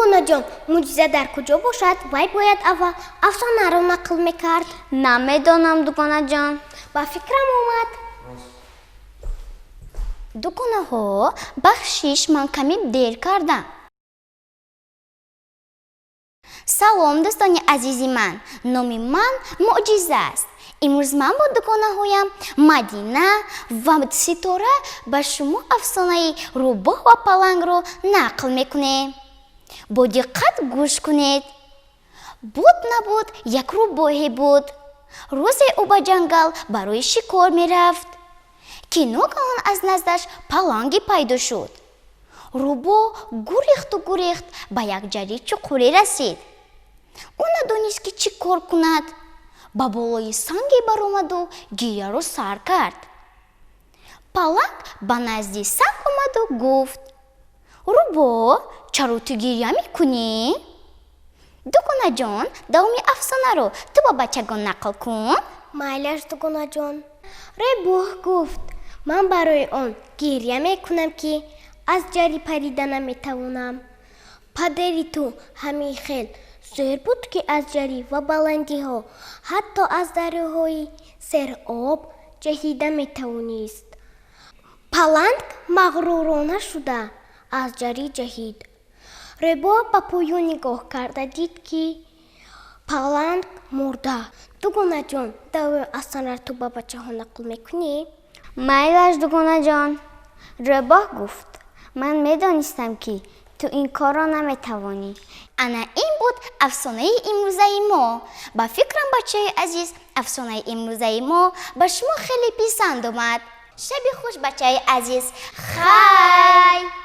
дугонаҷон, мӯъҷиза дар куҷо бошад? Вай бояд аввал афсонаро нақл мекард. Намедонам дугонаҷон. Ба фикрам омад. дугонаҳо, бахшиш, ман каме дер кардам. салом дӯстони азизи ман, номи ман мӯъҷиза аст. имрӯз ман бо дугонаҳоям Мадина ва Ситора ба шумо афсонаи рӯбоҳ ва палангро нақл мекунем. бо диққат гӯш кунед. буд набуд як рӯбоҳе буд. рӯзе ӯ ба ҷангал барои шикор мерафт ки ногаҳон аз наздаш паланге пайдо шуд. рӯбоҳ гурехту гурехт, ба як ҷари чуқуре расид. ӯ надонист ки чӣ кор кунад. ба болои санге баромаду гиряро сар кард. паланг ба назди санг омаду гуфт: рӯбоҳ, чаро ту гиря мекунӣ? дугонаҷон, давоми афсонаро ту ба бачагон нақл кун. Майлаш дугонаҷон. Рӯбоҳ гуфт: ман барои он гиря мекунам ки аз ҷари парида наметавонам. падари ту ҳамин хел зӯр буд ки аз ҷари ва баландиҳо, ҳатто аз дарёҳои сероб ҷаҳида метавонист. паланг мағрурона шуда аз ҷари ҷаҳид. рӯбоҳ ба поён нигоҳ карда дид ки паланг мурда. дугонаҷон, давоми афсонаро ту ба бачаҳо нақл мекунӣ? майлаш дугонаҷон. рӯбоҳ гуфт: ман медонистам ки ту ин корро наметавонӣ. ана ин буд афсонаи имрӯзаи мо. ба фикрам бачаҳои азиз, афсонаи имрӯзаи мо ба шумо хеле писанд омад. шаби хуш, бачаҳои азиз. хай!